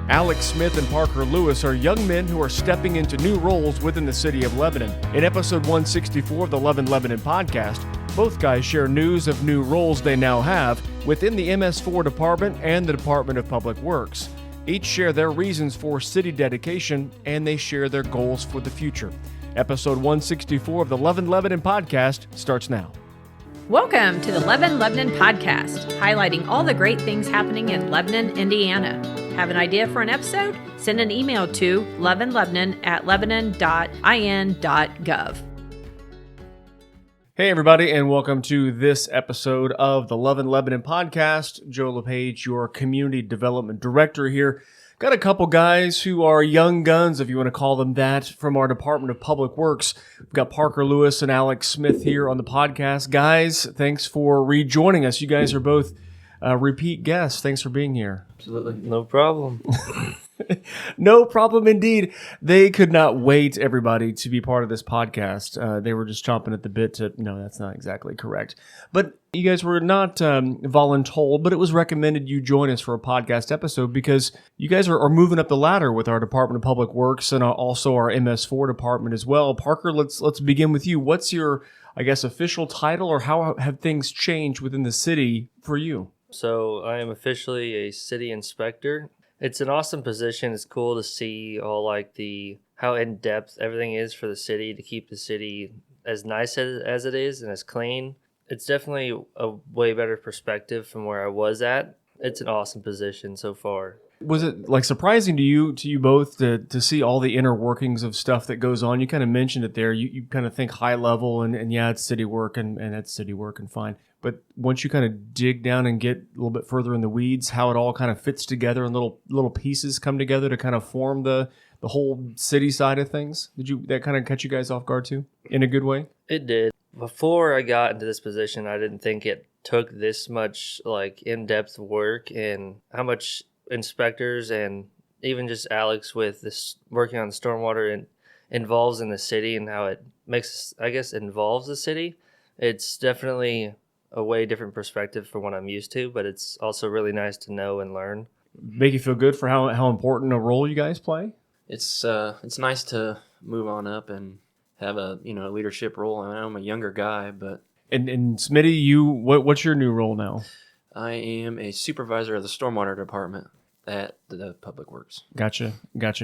Alex Smith and Parker Lewis are young men who are stepping into new roles within the City of Lebanon. In episode 164 of the Love in Lebanon podcast, both guys share news of new roles they now have within the MS4 Department and the Department of Public Works. Each share their reasons for city dedication, and they share their goals for the future. Episode 164 of the Love in Lebanon podcast starts now. Welcome to the Love in Lebanon podcast, highlighting all the great things happening in Lebanon, Indiana. Have an idea for an episode? Send an email to loveinlebanon@lebanon.in.gov. Hey everybody, and welcome to this episode of the Love in Lebanon podcast. Joe LePage, your Community Development Director here. Got a couple guys who are young guns, if you want to call them that, from our Department of Public Works. We've got Parker Lewis and Alex Smith here on the podcast. Guys, thanks for rejoining us. You guys are both repeat guests. Thanks for being here. Absolutely. No problem. No problem indeed. They could not wait, everybody, to be part of this podcast. They were just chomping at the bit to... No, that's not exactly correct. But you guys were not voluntold, but it was recommended you join us for a podcast episode because you guys are moving up the ladder with our Department of Public Works and also our MS4 department as well. Parker, let's begin with you. What's your, I guess, official title, or how have things changed within the city for you? So I am officially a city inspector. It's an awesome position. It's cool to see all how in depth everything is for the city to keep the city as nice as it is and as clean. It's definitely a way better perspective from where I was at. It's an awesome position so far. Was it surprising to you both to see all the inner workings of stuff that goes on? You kind of mentioned it there. You kind of think high level and yeah, it's city work and it's city work and fine. But once you kind of dig down and get a little bit further in the weeds, how it all kind of fits together and little pieces come together to kind of form the whole city side of things. That kind of catch you guys off guard too, in a good way? It did. Before I got into this position, I didn't think it took this much in-depth work and how much inspectors and even just Alex with this working on the stormwater and involves in the city and how it involves the city. It's definitely a way different perspective from what I'm used to, but it's also really nice to know and learn. Make you feel good for how important a role you guys play? It's nice to move on up and have a leadership role. I mean, I'm a younger guy, but and Smitty, what's your new role now? I am a supervisor of the stormwater department at the Public Works. Gotcha.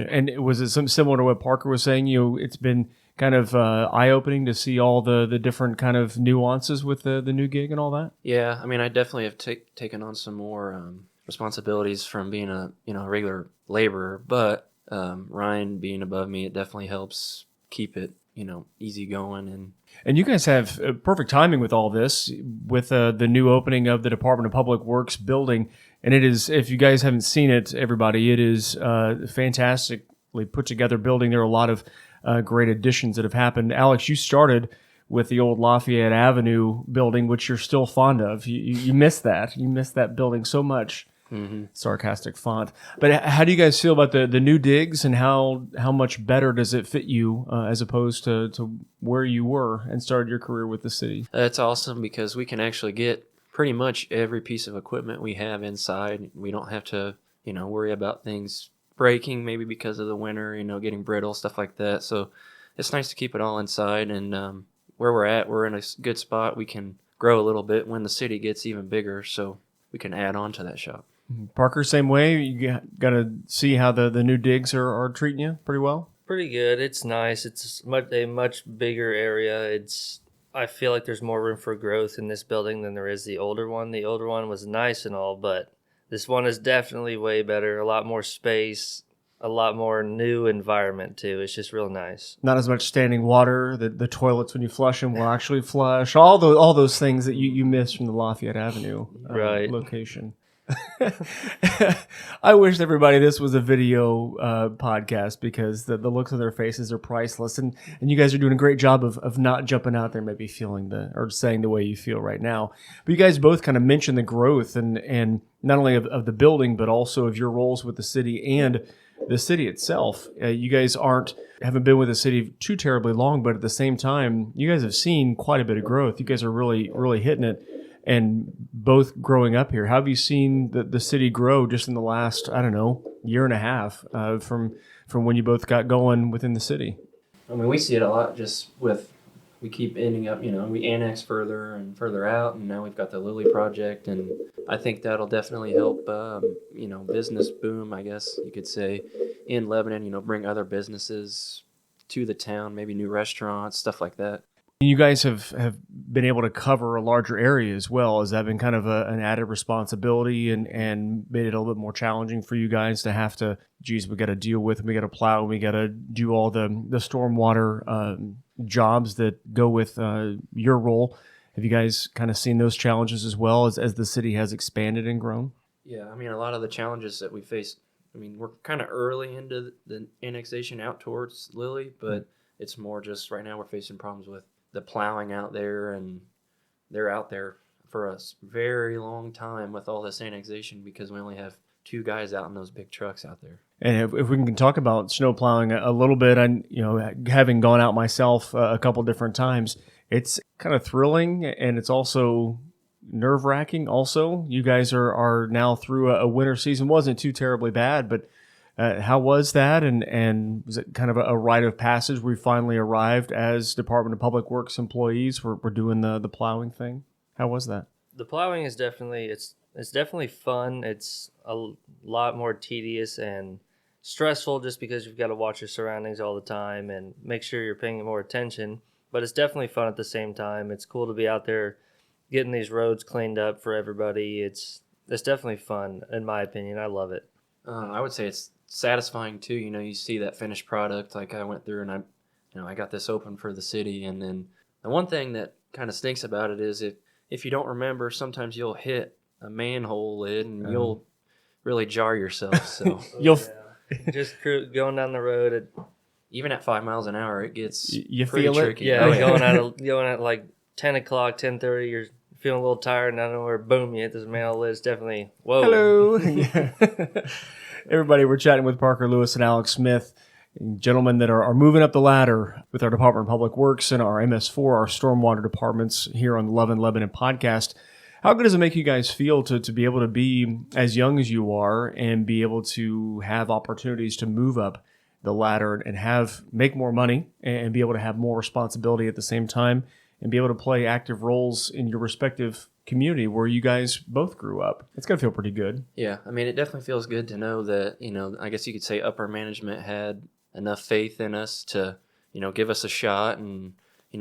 And was it something similar to what Parker was saying? It's been kind of eye-opening to see all the different kind of nuances with the new gig and all that? Yeah, I mean, I definitely have taken on some more responsibilities from being a regular laborer, but Ryan being above me, it definitely helps keep it easy going. And you guys have perfect timing with all this, with the new opening of the Department of Public Works building. And it is, if you guys haven't seen it, everybody, it is fantastically put together building. There are a lot of great additions that have happened. Alex, you started with the old Lafayette Avenue building, which you're still fond of. You miss that. You miss that building so much. Mm-hmm. Sarcastic font. But how do you guys feel about the new digs, and how much better does it fit you as opposed to where you were and started your career with the city? That's awesome because we can actually get pretty much every piece of equipment we have inside. We don't have to, worry about things breaking maybe because of the winter, getting brittle, stuff like that. So it's nice to keep it all inside. And where we're at, we're in a good spot. We can grow a little bit when the city gets even bigger, so we can add on to that shop. Parker, same way. You got to see how the new digs are treating you pretty well? Pretty good. It's nice. It's a much bigger area. I feel like there's more room for growth in this building than there is the older one. The older one was nice and all, but this one is definitely way better. A lot more space, a lot more new environment too. It's just real nice. Not as much standing water. The toilets when you flush them will actually flush. All those things that you miss from the Lafayette Avenue location. I wish everybody this was a video podcast because the looks on their faces are priceless, and you guys are doing a great job of not jumping out there maybe feeling or saying the way you feel right now. But you guys both kind of mentioned the growth and not only of the building but also of your roles with the city and the city itself. You guys haven't been with the city too terribly long, but at the same time you guys have seen quite a bit of growth. You guys are really hitting it. and both growing up here. How have you seen the city grow just in the last, I don't know, year and a half from when you both got going within the city? I mean, we see it a lot just with, we keep ending up, we annex further and further out, and now we've got the Lily project, and I think that'll definitely help, business boom, I guess you could say, in Lebanon, bring other businesses to the town, maybe new restaurants, stuff like that. You guys have been able to cover a larger area as well. Has that been kind of an added responsibility and made it a little bit more challenging for you guys to have to, geez, we got to deal with, we got to plow, we got to do all the stormwater jobs that go with your role? Have you guys kind of seen those challenges as well as the city has expanded and grown? Yeah, I mean, a lot of the challenges that we faced, I mean, we're kind of early into the annexation out towards Lily, but it's more just right now we're facing problems with the plowing out there, and they're out there for a very long time with all this annexation because we only have 2 guys out in those big trucks out there. And if we can talk about snow plowing a little bit, and having gone out myself a couple different times, it's kind of thrilling, and it's also nerve-wracking. Also, you guys are now through a winter season. Wasn't too terribly bad, but how was that? And was it kind of a rite of passage? We finally arrived as Department of Public Works employees. We're doing the plowing thing. How was that? The plowing is definitely it's definitely fun. It's a lot more tedious and stressful just because you've got to watch your surroundings all the time and make sure you're paying more attention. But it's definitely fun at the same time. It's cool to be out there getting these roads cleaned up for everybody. It's definitely fun, in my opinion. I love it. I would say it's satisfying too. You see that finished product. Like I went through and I got this open for the city. And then the one thing that kind of stinks about it is if you don't remember, sometimes you'll hit a manhole lid and you'll really jar yourself. So just going down the road, even at 5 miles an hour, it gets you pretty feel tricky. Yeah, going at like 10 o'clock, 10:30, you're feeling a little tired, and I don't know where, boom, you hit this manhole lid. It's definitely, whoa. Hello. Everybody, we're chatting with Parker Lewis and Alex Smith, gentlemen that are moving up the ladder with our Department of Public Works and our MS4, our stormwater departments here on the Love in Lebanon podcast. How good does it make you guys feel to be able to be as young as you are and be able to have opportunities to move up the ladder and make more money and be able to have more responsibility at the same time and be able to play active roles in your respective community where you guys both grew up? It's got to feel pretty good. Yeah, I mean, it definitely feels good to know that, I guess you could say upper management had enough faith in us to, give us a shot and,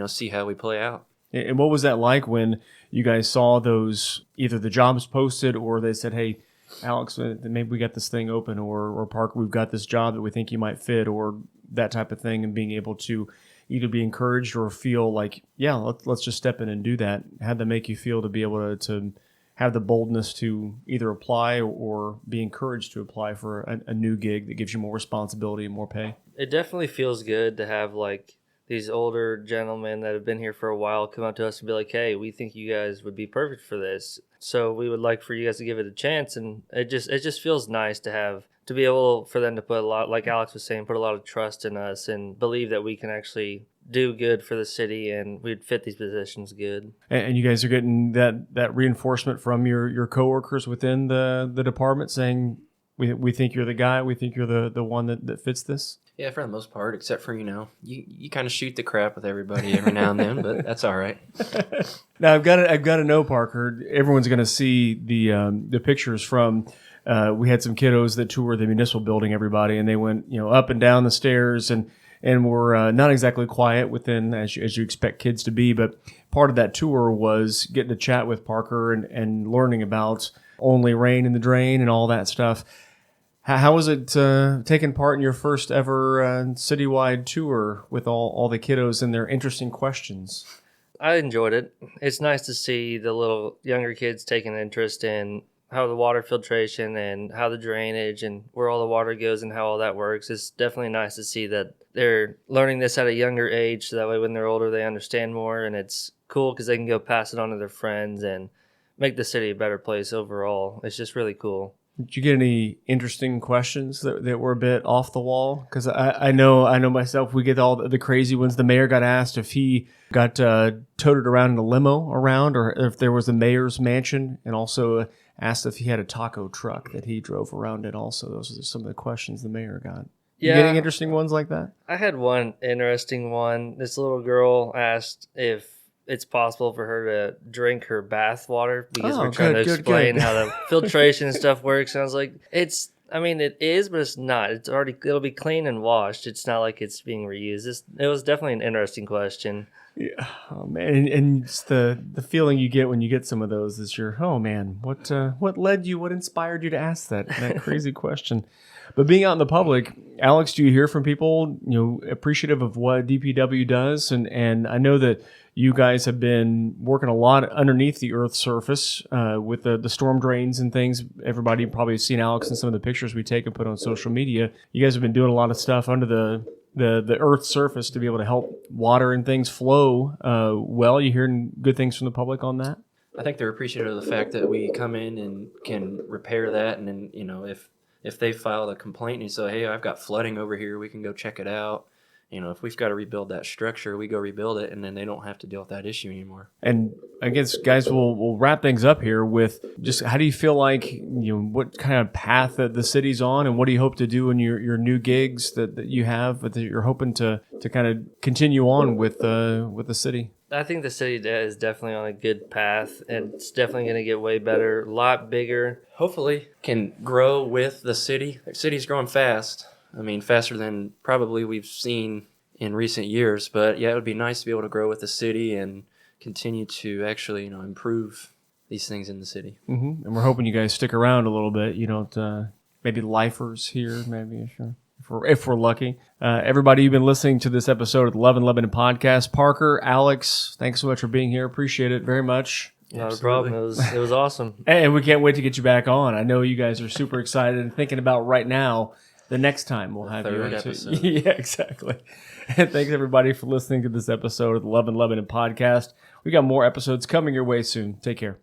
see how we play out. And what was that like when you guys saw those, either the jobs posted or they said, hey, Alex, maybe we got this thing open, or Parker, we've got this job that we think you might fit, or that type of thing, and being able to either be encouraged or feel like, yeah, let's just step in and do that? How'd that make you feel to be able to have the boldness to either apply or be encouraged to apply for a new gig that gives you more responsibility and more pay? It definitely feels good to have like these older gentlemen that have been here for a while come up to us and be like, hey, we think you guys would be perfect for this. So we would like for you guys to give it a chance. And it just feels nice to be able for them to put a lot, like Alex was saying, put a lot of trust in us and believe that we can actually do good for the city and we'd fit these positions good. And you guys are getting that reinforcement from your coworkers within the department saying, we think you're the guy, we think you're the one that fits this? Yeah, for the most part, except for, you kind of shoot the crap with everybody every now and then, but that's all right. Now, I've got to know, Parker, everyone's going to see the pictures from, we had some kiddos that toured the municipal building, everybody, and they went, up and down the stairs and were not exactly quiet within, as you expect kids to be, but part of that tour was getting to chat with Parker and learning about Only Rain in the Drain and all that stuff. How was it taking part in your first ever citywide tour with all the kiddos and their interesting questions? I enjoyed it. It's nice to see the little younger kids taking interest in how the water filtration and how the drainage and where all the water goes and how all that works. It's definitely nice to see that they're learning this at a younger age so that way when they're older they understand more, and it's cool because they can go pass it on to their friends and make the city a better place overall. It's just really cool. Did you get any interesting questions that were a bit off the wall? Because I know myself, we get all the crazy ones. The mayor got asked if he got toted around in a limo around, or if there was a mayor's mansion, and also asked if he had a taco truck that he drove around in. Also, those are some of the questions the mayor got. You getting interesting ones like that? I had one interesting one. This little girl asked if it's possible for her to drink her bath water because we're trying to explain how the filtration and stuff works. And I was like, it is, but it's not. It'll be clean and washed. It's not like it's being reused. It was definitely an interesting question. Yeah. Oh man, and it's the feeling you get when you get some of those is oh man, what led you, what inspired you to ask that crazy question? But being out in the public, Alex, do you hear from people, appreciative of what DPW does? And I know that you guys have been working a lot underneath the Earth's surface with the storm drains and things. Everybody probably has seen Alex in some of the pictures we take and put on social media. You guys have been doing a lot of stuff under the Earth's surface to be able to help water and things flow well. You hearing good things from the public on that? I think they're appreciative of the fact that we come in and can repair that, and then if they filed a complaint and you say, hey, I've got flooding over here, we can go check it out. If we've got to rebuild that structure, we go rebuild it, and then they don't have to deal with that issue anymore. And I guess, guys, we'll wrap things up here with just how do you feel like, what kind of path that the city's on, and what do you hope to do in your new gigs that you have, that you're hoping to kind of continue on with the city? I think the city is definitely on a good path, and it's definitely going to get way better, a lot bigger. Hopefully can grow with the city. The city's growing fast. Faster than probably we've seen in recent years. But yeah, it would be nice to be able to grow with the city and continue to actually, improve these things in the city. Mm-hmm. And we're hoping you guys stick around a little bit. You don't, maybe lifers here, maybe, sure. If we're lucky. Everybody, you've been listening to this episode of the Love and Lebanon podcast. Parker, Alex, thanks so much for being here. Appreciate it very much. Not a problem. It was awesome. And we can't wait to get you back on. I know you guys are super excited and thinking about right now the next time we'll have you on. Episode. Yeah, exactly. And thanks everybody for listening to this episode of the Love and Lebanon podcast. We got more episodes coming your way soon. Take care.